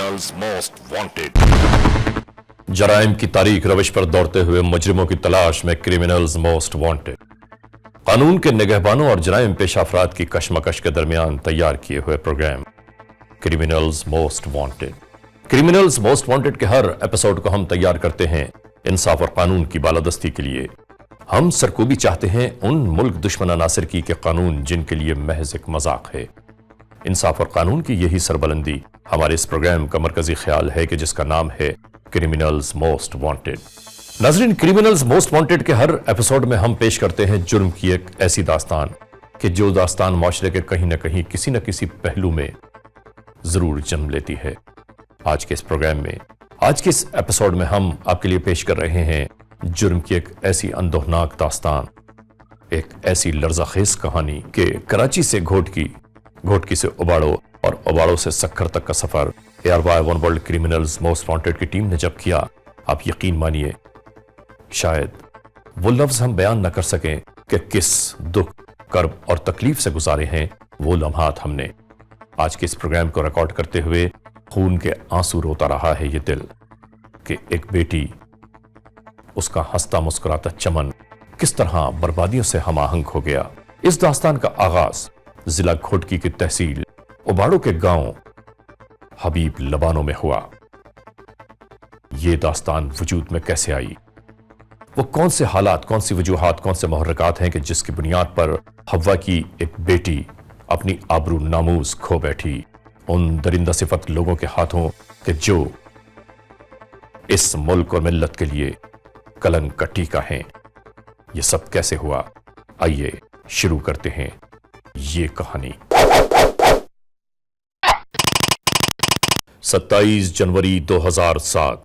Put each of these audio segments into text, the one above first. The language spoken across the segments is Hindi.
Criminals most wanted. जराइम की तारीख रविश पर दौड़ते हुए मुजरिमों की तलाश में क्रिमिनल्स मोस्ट वांटेड। कानून के निगहबानों और जराइम पेशा अफराद की कशमकश के दरमियान तैयार किए हुए program criminals most wanted. Criminals most wanted के हर एपिसोड को हम तैयार करते हैं इंसाफ और कानून की बालादस्ती के लिए। हम सरकूबी चाहते हैं उन मुल्क दुश्मन अनासिर की के कानून जिनके लिए महज एक मजाक है। इंसाफ और कानून की यही सरबलंदी हमारे इस प्रोग्राम का मरकजी ख्याल है कि जिसका नाम है क्रिमिनल्स मोस्ट वांटेड। नाज़रीन, क्रिमिनल्स मोस्ट वांटेड के हर एपिसोड में हम पेश करते हैं जुर्म की एक ऐसी दास्तान कि जो दास्तान माशरे के कहीं ना कहीं किसी न किसी पहलू में जरूर जन्म लेती है। आज के इस प्रोग्राम में, आज के इस एपिसोड में हम आपके लिए पेश कर रहे हैं जुर्म की एक ऐसी अंदोहनाक दास्तान, एक ऐसी लर्ज़ाखेज कहानी कि कराची से घोटकी, घोटकी से उबाड़ो और उबाड़ो से सक्खर तक का सफर ARY one world criminals most wanted की टीम ने जब किया, आप यकीन मानिए शायद वो लफ्ज हम बयान न कर सकें कि किस दुख, कर्ब और तकलीफ से गुजारे हैं वो लम्हात। हमने आज के इस प्रोग्राम को रिकॉर्ड करते हुए खून के आंसू रोता रहा है ये दिल कि एक बेटी, उसका हंसता मुस्कुराता चमन किस तरह बर्बादियों से हमाहंग हो गया। इस दास्तान का आगाज जिला घोटकी की तहसील उबाड़ो के गांव हबीब लबानो में हुआ। ये दास्तान वजूद में कैसे आई, वो कौन से हालात, कौन सी वजूहात, कौन से मुहर्रिकात हैं कि जिसकी बुनियाद पर हव्वा की एक बेटी अपनी आबरू नामूस खो बैठी उन दरिंदा सिफत लोगों के हाथों कि जो इस मुल्क और मिल्लत के लिए कलंक का टीका है। ये सब कैसे हुआ, आइए शुरू करते हैं ये कहानी। 27 जनवरी 2007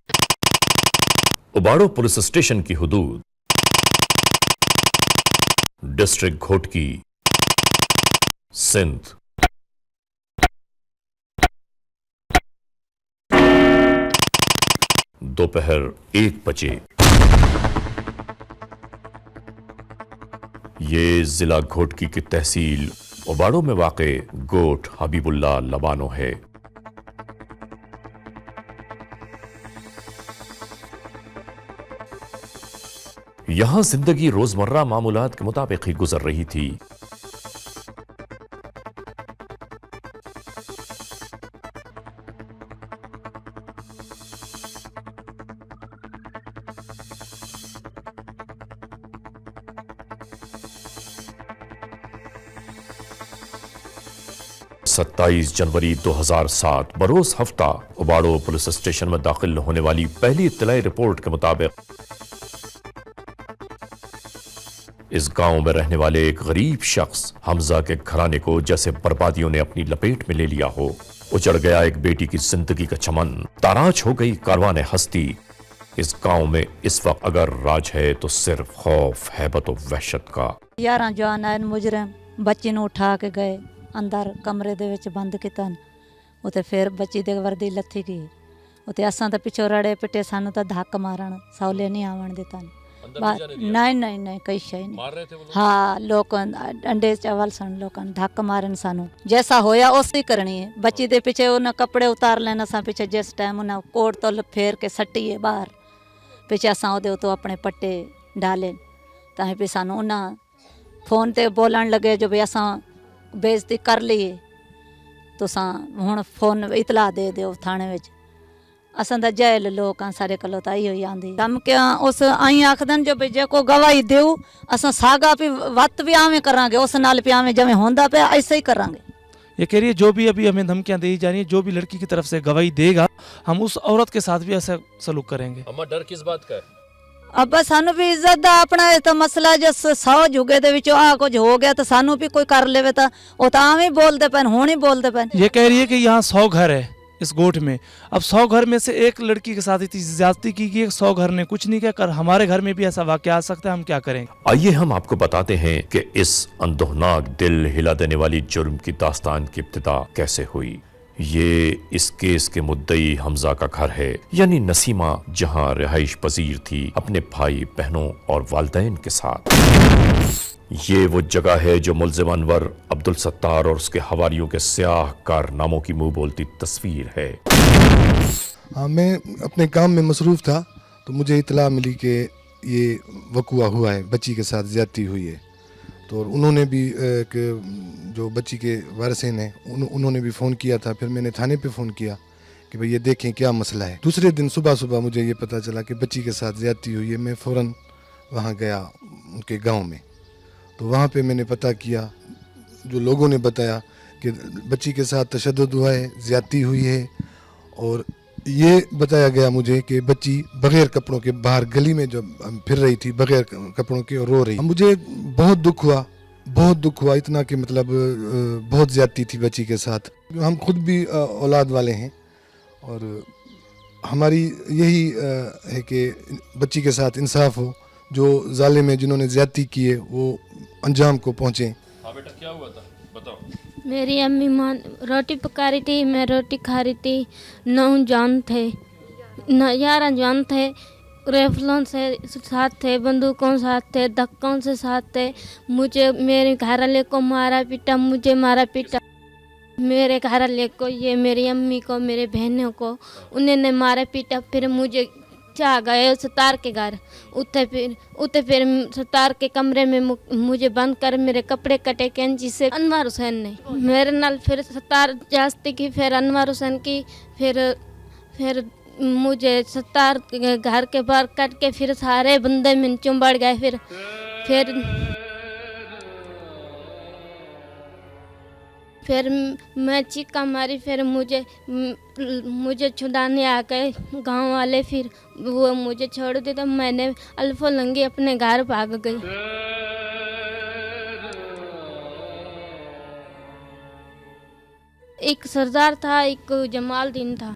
उबाड़ो पुलिस स्टेशन की हुदूद, डिस्ट्रिक्ट घोटकी, सिंध। दोपहर 1 बजे। ये जिला घोटकी की तहसील उबाड़ो में वाक़े गोठ हबीबुल्ला लबानो है। यहां जिंदगी रोजमर्रा मामूलात के मुताबिक ही गुजर रही थी। सत्ताईस जनवरी 2007 बरोज हफ्ता उबाड़ो पुलिस स्टेशन में दाखिल होने वाली पहली इत्तलाई रिपोर्ट के मुताबिक इस गांव में रहने वाले एक गरीब शख्स हमजा के घराने को जैसे बर्बादियों ने अपनी लपेट में ले लिया हो। उजड़ गया एक बेटी की जिंदगी का चमन, ताराज हो गई कारवाने हस्ती। इस गांव में इस वक्त अगर राज है तो सिर्फ खौफ, हैबत और वहशत का। 11 जवान आए मुजरिम बच्ची ਨੂੰ उठा के गए अंदर कमरे दे विच बंद कितन। उते फिर बच्ची दे वर्दी लथी गई। उते असां तो पिछो रड़े पिटे, सानू तो धक्क मारन सौले नहीं आवन देतन। नहीं नहीं नहीं कई शय नहीं मार रहे थे वो लोग। हाँ, लोग अंडे चावल सन लोग धक्क मारन सानू जैसा होया उसी करनी है। बच्ची दे पीछे उन्हें कपड़े उतार लेना असां पीछे जिस टाइम उन्हें कोट तो फेर के सट्टी है बाहर पीछे असां ओदे तो अपने पट्टे डाले तां पे सानू उन्हें फोन ते बोलन लगे जो भाई असां बेइज्जती कर ली तो हुण फोन इतला दे दिओ थाने विच। असां दा जैल लोग सारे कलो तो इहो आंदी धमकियां उस आई आखदन जो भाई जेको गवाही देऊ असां सागा भी वत भी आवें करांगे उस नाल पे आवें जवें होंदा पे ऐसे ही करांगे। ये कह रही है जो भी अभी हमें धमकियां दी जा रही है, जो भी लड़की की तरफ से गवाही देगा हम उस औरत के साथ भी ऐसा सलूक करेंगे। अम्मा डर किस बात का है? अब सानू भी इज्जत दा अपना तो मसला जो 100 जुगे दे विचों आ कुछ हो गया तो सानू भी कोई कर लेवे तो वो तो आवें बोलते पैन हुण ही बोलते पैन। ये कह रही है कि यहाँ 100 घर है इस गोठ में, अब 100 घर में से एक लड़की के साथ इतनी ज्यादती की कि 100 घर ने कुछ नहीं किया, कर हमारे घर में भी ऐसा वाकया आ सकता है, हम क्या करेंगे? आइए हम आपको बताते हैं कि इस अंदोहनाक दिल हिला देने वाली जुर्म की दास्तान की इब्तिदा कैसे हुई। ये इस केस के मुद्दई हमजा का घर है, यानी नसीमा, जहां रिहाइश पजीर थी अपने भाई बहनों और वालिदैन के साथ। ये वो जगह है जो मुल्जिम अनवर अब्दुल सत्तार और उसके हवारियों के स्याह कारनामों की मुंह बोलती तस्वीर है। हाँ, मैं अपने काम में मसरूफ़ था तो मुझे इतला मिली कि ये वक़ुआ हुआ है, बच्ची के साथ ज़्यादती हुई है। तो उन्होंने भी जो बच्ची के वारिसन हैं उन्होंने भी फ़ोन किया था। फिर मैंने थाने पे फ़ोन किया कि भाई ये देखें क्या मसला है। दूसरे दिन सुबह सुबह मुझे ये पता चला कि बच्ची के साथ ज़्यादती हुई है। मैं फ़ौरन वहाँ गया उनके गांव में, तो वहाँ पे मैंने पता किया, जो लोगों ने बताया कि बच्ची के साथ तशद्दुद हुआ है, ज़्यादती हुई है। और ये बताया गया मुझे कि बच्ची बग़ैर कपड़ों के बाहर गली में जब फिर रही थी बग़ैर कपड़ों के और रो रही। मुझे बहुत दुख हुआ, इतना कि मतलब बहुत ज़्यादती थी बच्ची के साथ। हम खुद भी औलाद वाले हैं और हमारी यही है कि बच्ची के साथ इंसाफ हो, जो जालिम है जिन्होंने ज़्यादती की है वो अंजाम को पहुँचे। हाँ बेटा, क्या हुआ था बताओ। मेरी अम्मी माँ रोटी पका रही थी, मैं रोटी खा रही थी। 9 जवान थे, 11 जवान थे, राइफलों से साथ थे, बंदूकों साथ थे, धक्कों से साथ थे। मुझे मेरे घर वाले को मारा पीटा, मुझे मारा पीटा। मेरे घर वाले को, ये मेरी अम्मी को, मेरे बहनों को उन्होंने मारा पीटा। फिर मुझे चाह गए सतार के घर, उते फिर सतार के कमरे में मुझे बंद कर मेरे कपड़े कटे कैंची से अनवर हुसैन ने मेरे नाल फिर सतार जास्ती की। फिर अनवर हुसैन की, फिर मुझे सतार घर के बाहर कट के फिर सारे बंदे में चुंबड़ गए। फिर मैं चीखा मारी। फिर मुझे छुड़ाने आ गए गांव वाले। फिर वो मुझे छोड़ दिया तो मैंने अल्फो लंगी अपने घर भाग गई। एक सरदार था, एक जमालदीन था।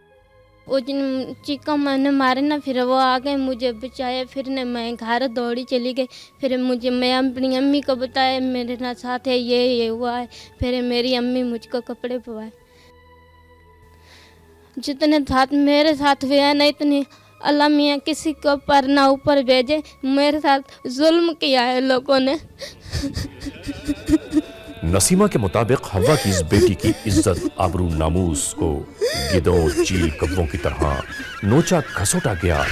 वो जिन चीखा मैंने मारे ना, फिर वो आ गए मुझे बचाया। फिर ने मैं घर दौड़ी चली गई। फिर मैं अपनी अम्मी को बताया मेरे ना साथ है ये हुआ है। फिर मेरी अम्मी मुझको कपड़े पवाए। जितने साथ मेरे साथ हुए हैं ना, इतने अल्लाह मियाँ किसी को पर ना ऊपर भेजे। मेरे साथ जुल्म किया है लोगों ने। नसीमा के मुताबिक हवा की इस बेटी की इज्जत आबरू नामूस को गिद्धों चील कब्बों की तरह नोचा घसोटा गया।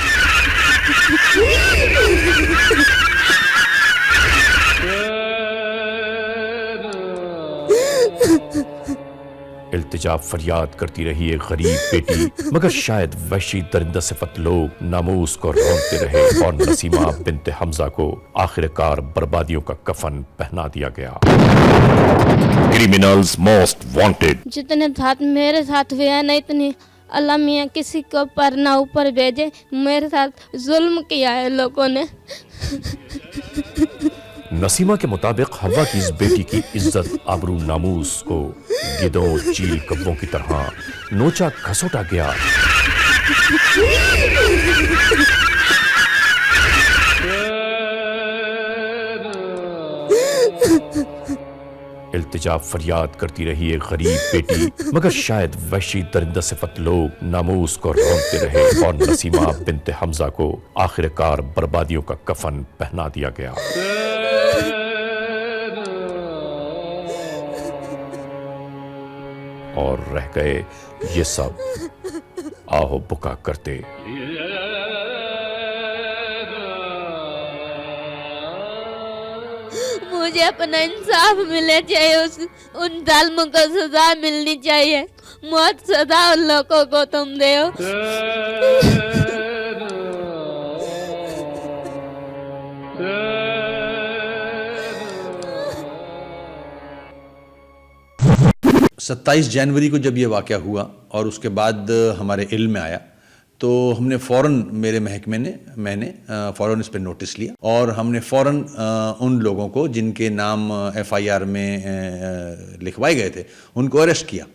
इल्तिजा फरियाद करती रही एक गरीब बेटी, मगर शायद वहशी दरिंदा सिफत लोग नामूस को रौंदते रहे और नसीमा बिन्ते हमजा को आखिरकार बर्बादियों का कफन पहना दिया गया। Criminals most wanted. जितने साथ मेरे साथ हुए हैं ना, इतने अल्लाह मियाँ किसी को पर ना ऊपर भेजे। मेरे साथ जुल्म किया है लोगों ने। नसीमा के मुताबिक हवा की इस बेटी की इज्जत आबरू नामूस को गिद्धों चील कब्बों की तरह नोचा घसोटा गया। इल्तिजा फरियाद करती रही एक गरीब बेटी, मगर शायद वहशी दरिंदा सिफत लोग नामूस को रौंदते रहे और नसीमा बिन्ते हमजा को आखिरकार बर्बादियों का कफन पहना दिया गया। और रह गए ये सब आहो बुका करते। मुझे अपना इंसाफ मिलना चाहिए, उन जालिमों को सजा मिलनी चाहिए। मौत सजा उन लोगों को तुम दो। सत्ताईस जनवरी को जब ये वाक़या हुआ और उसके बाद हमारे इल्म में आया तो हमने फ़ौरन, मेरे महकमे ने, मैंने फ़ौरन इस पर नोटिस लिया और हमने फ़ौरन उन लोगों को जिनके नाम FIR में लिखवाए गए थे उनको अरेस्ट किया।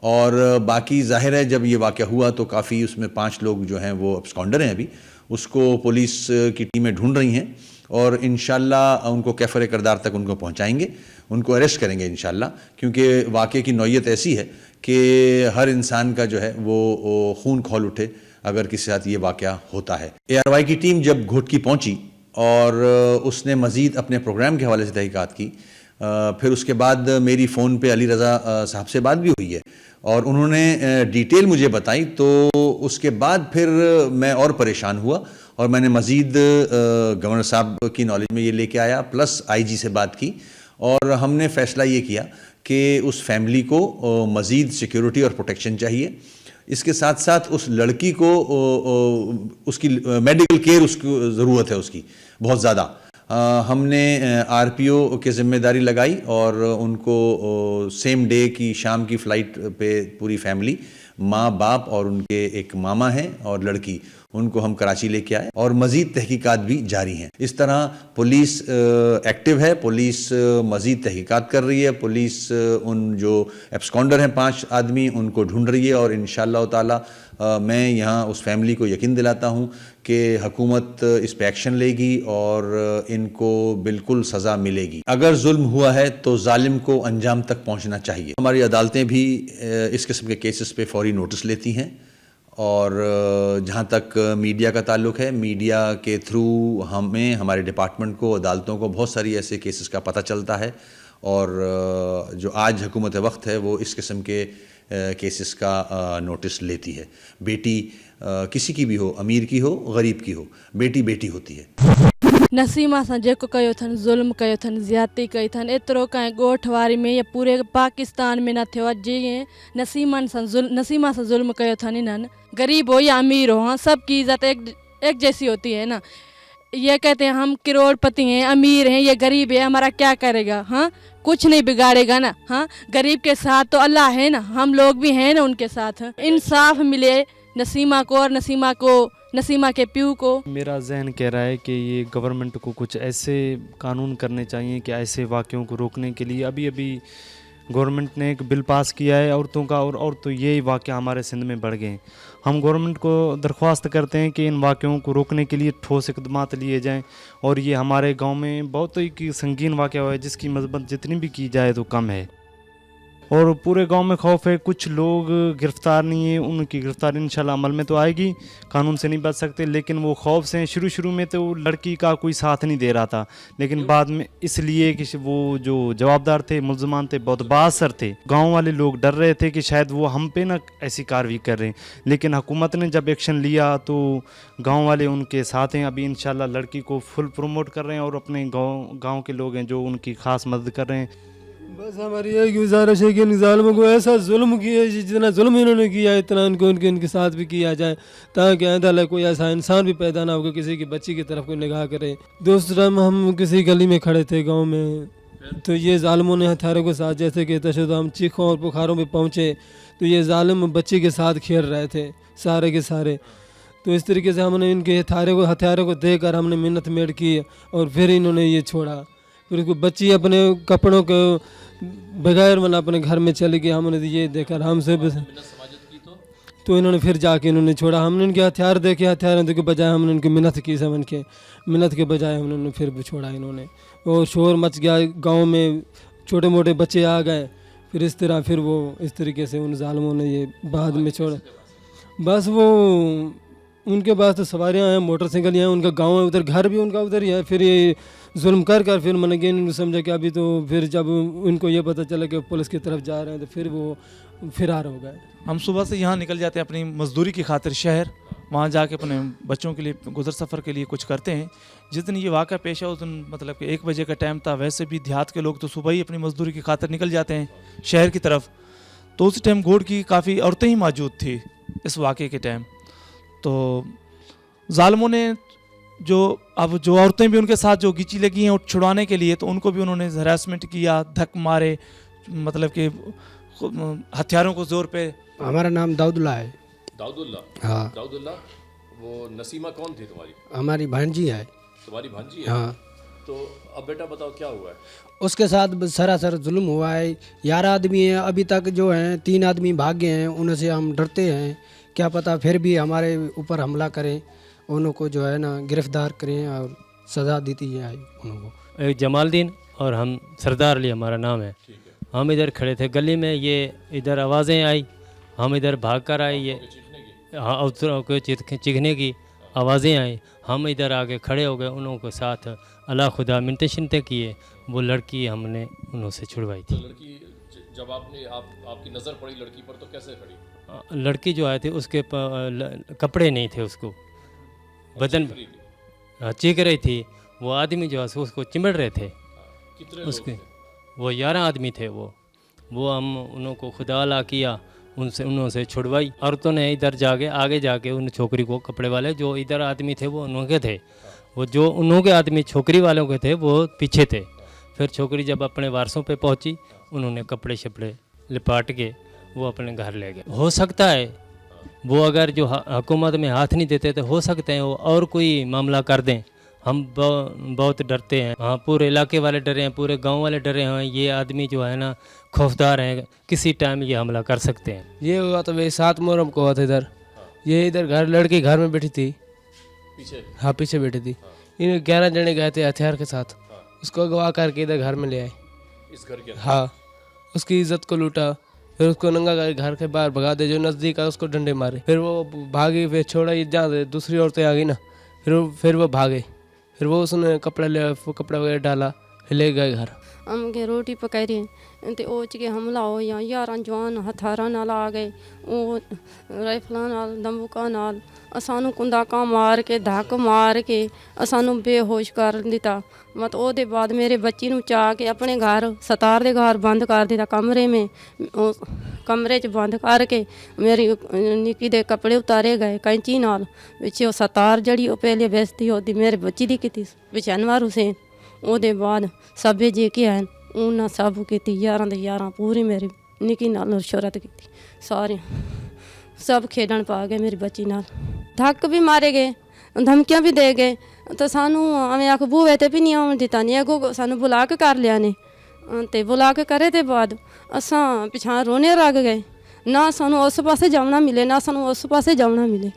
और बाकी ज़ाहिर है जब ये वाक़या हुआ तो काफ़ी उसमें 5 लोग जो हैं वो अब्सकॉन्डर हैं अभी, उसको पुलिस की टीमें ढूंढ रही हैं और इंशाल्लाह उनको कैफर किरदार तक उनको पहुंचाएंगे, उनको अरेस्ट करेंगे इंशाल्लाह, क्योंकि वाक़े की नौयत ऐसी है कि हर इंसान का जो है वो खून खौल उठे अगर किसी साथ ये वाक़या होता है। ARY की टीम जब घोटकी पहुंची और उसने मज़ीद अपने प्रोग्राम के हवाले से तहकीकात की। फिर उसके बाद मेरी फ़ोन पे अली रज़ा साहब से बात भी हुई है और उन्होंने डिटेल मुझे बताई। तो उसके बाद फिर मैं और परेशान हुआ और मैंने मज़ीद गवर्नर साहब की नॉलेज में ये लेके आया, प्लस आईजी से बात की और हमने फ़ैसला ये किया कि उस फैमिली को मज़ीद सिक्योरिटी और प्रोटेक्शन चाहिए। इसके साथ साथ उस लड़की को उसकी मेडिकल केयर उसकी ज़रूरत है, उसकी बहुत ज़्यादा। हमने आरपीओ की ज़िम्मेदारी लगाई और उनको सेम डे की शाम की फ़्लाइट पे पूरी फैमिली, माँ बाप और उनके एक मामा हैं और लड़की, उनको हम कराची लेके आए और मज़ीद तहकीकात भी जारी हैं। इस तरह पुलिस एक्टिव है, पुलिस मज़ीद तहकीकात कर रही है, पुलिस उन जो एब्सकॉन्डर हैं 5 आदमी उनको ढूंढ रही है और इंशाअल्लाह ताला मैं यहाँ उस फैमिली को यकीन दिलाता हूँ कि हुकूमत इस पे एक्शन लेगी और इनको बिल्कुल सज़ा मिलेगी। अगर जुल्म हुआ है तो जालिम को अंजाम तक पहुँचना चाहिए। हमारी अदालतें भी इस किस्म के केसेस पे फौरी नोटिस लेती हैं और जहाँ तक मीडिया का ताल्लुक़ है, मीडिया के थ्रू हमें, हमारे डिपार्टमेंट को, अदालतों को बहुत सारी ऐसे केसेस का पता चलता है और जो आज हुकूमत वक्त है वो इस किस्म के केसेस का नोटिस लेती है। बेटी किसी की भी हो, अमीर की हो, गरीब की हो, बेटी बेटी होती है। नसीमा सां जेको कयो अथनि ज़ुल्म कयो अथनि ज़्यादती कई अथनि एतिरो कंहिं ॻोठ वारी में या पूरे पाकिस्तान में न थियो आहे जीअं नसीमा सां ज़ुल्म कयो अथनि इन्हनि। गरीब हो या अमीर हो, हाँ सबकी इज़्ज़त एक जैसी होती है ना। ये कहते हैं हम करोड़पति हैं, अमीर हैं, ये गरीब है, हमारा क्या करेगा? हाँ कुछ नहीं बिगाड़ेगा ना। हाँ गरीब के साथ तो अल्लाह है ना, हम लोग भी हैं ना उनके साथ। इंसाफ मिले नसीमा को और नसीमा के प्यू को। मेरा जहन कह रहा है कि ये गवर्नमेंट को कुछ ऐसे कानून करने चाहिए कि ऐसे वाक़यों को रोकने के लिए अभी गवर्नमेंट ने एक बिल पास किया है औरतों का और तो ये वाक़या हमारे सिंध में बढ़ गए हैं। हम गवर्नमेंट को दरख्वास्त करते हैं कि इन वाक़यों को रोकने के लिए ठोस इक़दामात लिए जाएं और ये हमारे गांव में बहुत ही संगीन वाक़या हुआ है जिसकी मज़म्मत जितनी भी की जाए तो कम है और पूरे गांव में खौफ है। कुछ लोग गिरफ़्तार नहीं है, उनकी गिरफ़्तारी इंशाल्लाह अमल में तो आएगी, कानून से नहीं बच सकते, लेकिन वो खौफ से शुरू में तो लड़की का कोई साथ नहीं दे रहा था, लेकिन बाद में इसलिए कि वो जो जवाबदार थे, मुल्ज़मान थे, बहुत बाअसर थे, गांव वाले लोग डर रहे थे कि शायद वो हम पे ना ऐसी कार्रवाई कर रहे हैं, लेकिन हुकूमत ने जब एक्शन लिया तो गाँव वाले उनके साथ हैं। अभी इंशाल्लाह लड़की को फुल प्रमोट कर रहे हैं और अपने गाँव के लोग हैं जो उनकी ख़ास मदद कर रहे हैं। बस हमारी एक गुजारिश है कि इन ज़ालिमों को ऐसा जुल्म किया, जितना जुल्म इन्होंने किया इतना इनके साथ भी किया जाए, ताकि आइंदा कोई ऐसा इंसान भी पैदा ना हो कि किसी की बच्ची की तरफ कोई निगाह करे। दोस्त हम किसी गली में खड़े थे गांव में, तो ये ज़ालिमों ने हथियारों के साथ, जैसे कि तशद्दुद, हम चीखों और पुकारों में पहुँचे तो ये ज़ालिम बच्ची के साथ खेल रहे थे सारे के सारे। तो इस तरीके से हमने इनके हथियारों को देकर हमने मिन्नत मेड़ की और फिर इन्होंने ये छोड़ा। फिर उसको बच्ची अपने कपड़ों को बगैर अपने घर में चली गई। हमने ये देखा हमसे तो इन्होंने फिर जाके इन्होंने छोड़ा। हमने इनके हथियार देखे, हथियारों के बजाय हमने इनकी मिन्नत की, समझ के मिन्नत के बजाय हमने फिर भी छोड़ा इन्होंने। और शोर मच गया गांव में, छोटे मोटे बच्चे आ गए। फिर इस तरह फिर वो इस तरीके से उन जालिमों ने ये बाद में छोड़ा। बस वो उनके पास तो सवारियाँ हैं, मोटरसाइकिल हैं, उनका गांव है उधर, घर भी उनका उधर ही है। फिर ये जुल्म कर फिर मैंने इन्होंने समझा कि अभी तो फिर जब उनको ये पता चला कि पुलिस की तरफ जा रहे हैं तो फिर वो फिरार हो गए। हम सुबह से यहाँ निकल जाते हैं अपनी मजदूरी की खातिर शहर, वहाँ जाके अपने बच्चों के लिए गुजर सफ़र के लिए कुछ करते हैं। जिस दिन ये वाक़या पेश है उस दिन मतलब कि 1 बजे का टाइम था। वैसे भी देहात के लोग तो सुबह ही अपनी मजदूरी की खातिर निकल जाते हैं शहर की तरफ। तो उस टाइम घोड़ की काफ़ी औरतें ही मौजूद थी इस वाक़े के टाइम। तो ज़ालिमों ने जो औरतें भी उनके साथ जो गिची लगी हैं छुड़ाने के लिए, तो उनको भी उन्होंने हरासमेंट किया, धक मारे, मतलब कि हथियारों को जोर पे। हमारा नाम दाऊदुल्ला है। दाऊदुल्ला? हाँ दाऊदुल्ला। वो नसीमा कौन थी तुम्हारी? हमारी भांजी है। तुम्हारी भांजी है? हाँ। तो अब बेटा बताओ क्या हुआ है? उसके साथ सरासर जुल्म हुआ है। 11 आदमी हैं, अभी तक जो हैं 3 आदमी भाग गए हैं। उनसे हम डरते हैं, क्या पता फिर भी हमारे ऊपर हमला करें, उनको जो है ना गिरफ्तार करें और सज़ा देती है उनको। एक जमालदीन और हम सरदार अली हमारा नाम है। हम इधर खड़े थे गली में, ये इधर आवाज़ें आई, हम इधर भाग कर आए। ये हाँ, चीखने की आवाज़ें आई, हम इधर आके खड़े हो गए, उन्हों के साथ अल्लाह खुदा मिनते शिनते किए, वो लड़की हमने उन्हों से छुड़वाई थी। लड़की जब आपकी नज़र पड़ी लड़की पर तो कैसे पड़ी? लड़की जो आए थे उसके कपड़े नहीं थे, उसको बदन चीख रही थी। वो आदमी जो है उसको चिमड़ रहे थे। कितने उसके वो 11 आदमी थे। वो हम उन्हों को खुदा अला किया, उन्हों से छुड़वाई। औरतों ने इधर जाके आगे जाके उन छोकरी को, कपड़े वाले जो इधर आदमी थे वो उन्हों के थे, वो जो उन्हों के आदमी छोकरी वालों के थे वो पीछे थे। फिर छोकरी जब अपने वारसों पे पहुंची, उन्होंने कपड़े शपड़े लिपाट के वो अपने घर ले गए। हो सकता है वो अगर जो हुकूमत में हाथ नहीं देते तो हो सकते हैं वो और कोई मामला कर दें। हम बहुत डरते हैं। हाँ, पूरे इलाके वाले डरे हैं, पूरे गांव वाले डरे हैं। ये आदमी जो है ना खौफदार हैं, किसी टाइम ये हमला कर सकते हैं। ये हुआ तो भाई 7 मुहर्रम को हुआ था इधर। ये इधर लड़की घर में बैठी थी, पीछे? हाँ पीछे बैठी थी। इन 11 जने गए थे हथियार के साथ, उसको अगवा करके इधर घर में ले आए। इस घर के? हाँ, उसकी इज्जत को लूटा, फिर उसको नंगा करके घर के बाहर भगा दे, जो नज़दीक है उसको डंडे मारे। फिर वो भागी, फिर छोड़ा ये जहाँ दूसरी औरतें आ गई ना, फिर वो भागे। फिर वो उसने कपड़ा वगैरह डाला, फिर ले गए घर। हम के रोटी पकाई रहे ते ओच के हमला हो या 11 जवान हथारा नाल आ गए, वो राइफलां नाल दंबूका नाल असानू कुंदाका मार के धक्क मार के असानू बेहोश कर दिता। मत ओदे बाद मेरे बच्ची नू चा के अपने घर सतार दे घर बंद कर दिता, कमरे में कमरे च बंद करके मेरी निक्की दे कपड़े उतारे गए कैंची नाल। विच ओ सतार जड़ी ओ पहले बेइज्जती होती मेरे बच्ची दी कीती विच अनवर हुसैन। ਉਹਦੇ ਬਾਅਦ ਸਭੇ ਜੇ ਕੇ ਆਏ ਉਹਨਾਂ ਸਭ ਕੀਤੀ 11 ਦੇ 11 ਪੂਰੀ ਮੇਰੀ ਨਿੱਕੀ ਨਾਲ ਸ਼ੋਹਰਤ ਕੀਤੀ। ਸਾਰੇ ਸਭ ਖੇਡਣ ਪਾ ਗਏ ਮੇਰੀ ਬੱਚੀ ਨਾਲ, ਧੱਕ ਵੀ ਮਾਰੇ ਗਏ, ਧਮਕੀਆਂ ਵੀ ਦੇ ਗਏ। ਤਾਂ ਸਾਨੂੰ ਐਵੇਂ ਆਖ ਬੂਹੇ ਤੇ ਵੀ ਨਹੀਂ ਆਉਣ ਦਿੱਤਾ, ਨਹੀਂ ਅੱਗੋਂ ਸਾਨੂੰ ਬੁਲਾ ਕੇ ਕਰ ਲਿਆ ਨੇ। ਤੇ ਬੁਲਾ ਕੇ ਕਰੇ ਤੇ ਬਾਅਦ ਅਸਾਂ ਪਿਛਾਂ ਰੋਣੇ ਲੱਗ ਗਏ, ਨਾ ਸਾਨੂੰ ਉਸ ਪਾਸੇ ਜਾਣਾ ਮਿਲੇ, ਨਾ ਸਾਨੂੰ ਉਸ ਪਾਸੇ ਜਾਣਾ ਮਿਲੇ।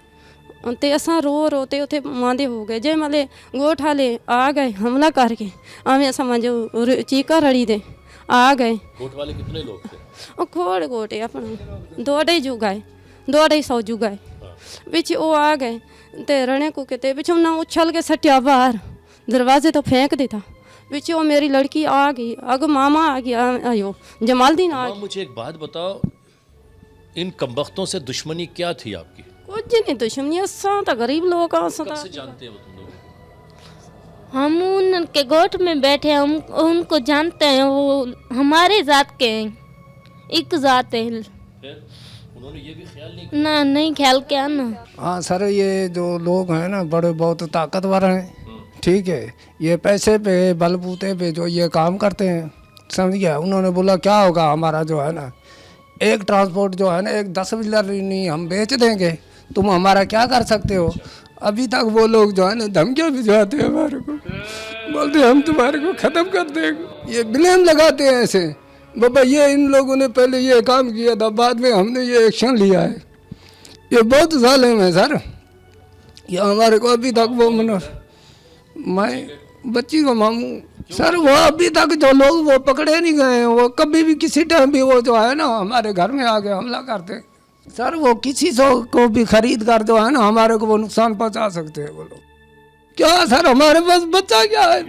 ਤੇ असा रो ते उथे मांदे हो गए। जे मले गोठ वाले आ गए हमला करके, हमें असा मंजो चीका रड़ी दे आ गए। गोठ वाले कितने लोग थे? ओ खोड़ गोटे अपना 2-250 जुगाए बिच ओ आ गए ते रणे को कहते बिच ना उछल के सटिया बाहर दरवाजे तो फेंक देता। बिच ओ मेरी लड़की आ गई, अग मामा आ गया, आयो जमालदीन आ गया। मुझे एक बात बताओ, इन कमबख्तों से दुश्मनी क्या थी आपकी? कुछ नहीं दुश्मनी, असा तो गरीब लोग कब से जानते हैं वो तुम लोग? हम उनके गोठ में बैठे, हम उनको जानते हैं, वो हमारे जात के हैं, एक जात है। फिर उन्होंने ये भी ख्याल नहीं ना नहीं ख्याल किया ना। हाँ सर, ये जो लोग हैं ना बड़े बहुत ताकतवर हैं, ठीक है, ये पैसे पे बलबूते पे जो ये काम करते हैं, समझ गया। उन्होंने बोला क्या होगा हमारा जो है ना एक ट्रांसपोर्ट जो है ना, एक 10 व्हीलर नहीं हम बेच देंगे, तुम हमारा क्या कर सकते हो। अभी तक वो लोग जो है ना धमकियाँ भिजवाते हैं हमारे को, बोलते हैं हम तुम्हारे को ख़त्म कर देंगे। ये ब्लेम लगाते हैं ऐसे, बाबा ये इन लोगों ने पहले ये काम किया था, बाद में हमने ये एक्शन लिया है। ये बहुत जालिम है सर, ये हमारे को अभी तक वो मैं बच्ची को मामू सर, वो अभी तक जो लोग वो पकड़े नहीं गए हैं, वो कभी भी किसी टाइम भी वो जो है ना हमारे घर में आके हमला करते हैं सर। वो किसी को भी खरीद कर जो है ना हमारे को वो नुकसान पहुंचा सकते हैं वो लोग। क्या सर, हमारे पास बच्चा क्या है,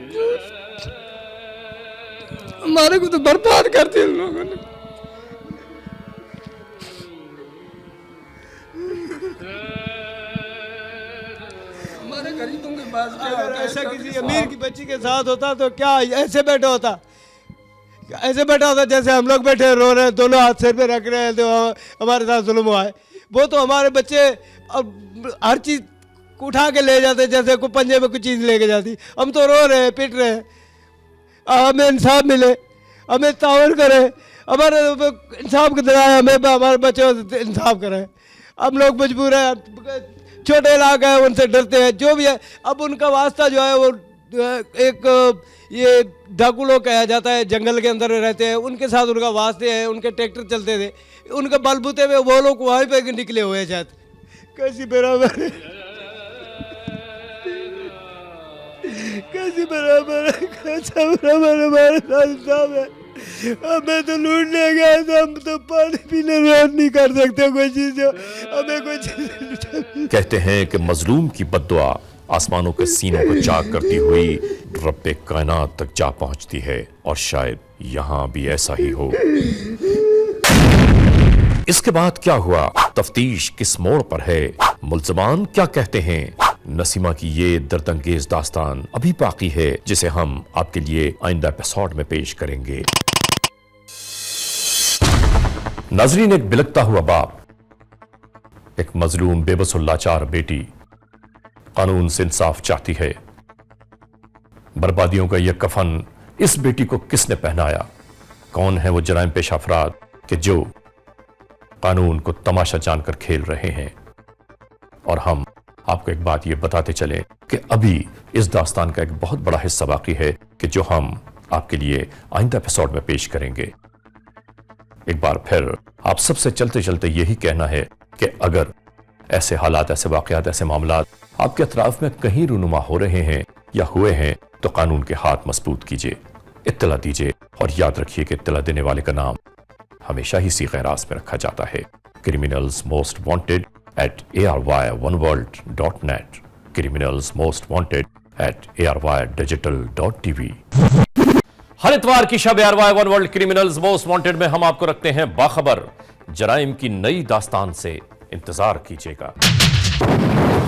हमारे को तो बर्बाद कर दिया इन लोगों ने। हमारे गरीबों के पास अगर ऐसा किसी अमीर की बच्ची के साथ होता तो क्या ऐसे बैठा होता, ऐसे बैठा होता जैसे हम लोग बैठे रो रहे हैं, दोनों हाथ सिर पे रख रहे हैं, तो हमारे साथ जुल्म हुआ है। वो तो हमारे बच्चे अब हर चीज़ उठा के ले जाते, जैसे कोई पंजे में कुछ चीज़ लेके जाती। हम तो रो रहे हैं, पिट रहे हैं, हमें इंसाफ मिले, हमें ताउन करे, हमारे इंसाफ के दिलाए, हमें हमारे बच्चों से इंसाफ करें। हम लोग मजबूर हैं, छोटे इलाका है, उनसे डरते हैं, जो भी है। अब उनका वास्ता जो है वो एक ये डाकू लोग कहा जाता है, जंगल के अंदर रहते हैं, उनके साथ उनका वास्ते है, उनके ट्रैक्टर चलते थे, उनके बलबूते में वो लोग वहीं पे निकले हुए हैं शायद। कैसी बराबर है, कैसी बराबर है, कैसा बराबर हमारे साथ है। हमें तो लूटने गए तो हम तो पानी पीने रोड नहीं कर सकते कोई चीज़, हमें कोई चीज़। कहते हैं कि मजलूम की बद्दुआ आसमानों के सीनों को चाक करती हुई रब्बे कायनात तक जा पहुंचती है और शायद यहां भी ऐसा ही हो। इसके बाद क्या हुआ, तफ्तीश किस मोड़ पर है, मुल्ज़मान क्या कहते हैं, नसीमा की ये दर्दंगेज दास्तान अभी बाकी है जिसे हम आपके लिए आइंदा एपिसोड में पेश करेंगे। नाज़रीन, एक बिलखता हुआ बाप, एक मजलूम बेबस और लाचार बेटी कानून से इंसाफ चाहती है। बर्बादियों का यह कफन इस बेटी को किसने पहनाया? कौन है वो जराइम पेशा अफराद कि जो कानून को तमाशा जानकर खेल रहे हैं? और हम आपको एक बात ये बताते चले कि अभी इस दास्तान का एक बहुत बड़ा हिस्सा बाकी है कि जो हम आपके लिए आइंदा एपिसोड में पेश करेंगे। एक बार फिर आप सबसे चलते चलते यही कहना है कि अगर ऐसे हालात, ऐसे वाकयात, ऐसे मामलात आपके अतराफ में कहीं रूनुमा हो रहे हैं या हुए हैं तो कानून के हाथ मजबूत कीजिए, इत्तला दीजिए और याद रखिए कि इत्तला देने वाले का नाम हमेशा ही सीखे रास में रखा जाता है। Criminals most wanted @ARY1world.net, criminals most wanted @ARYdigital.tv। हर इतवार की शब ARY one world criminals most wanted में हम आपको रखते हैं बाखबर। जराइम की नई दास्तान से इंतजार कीजिएगा।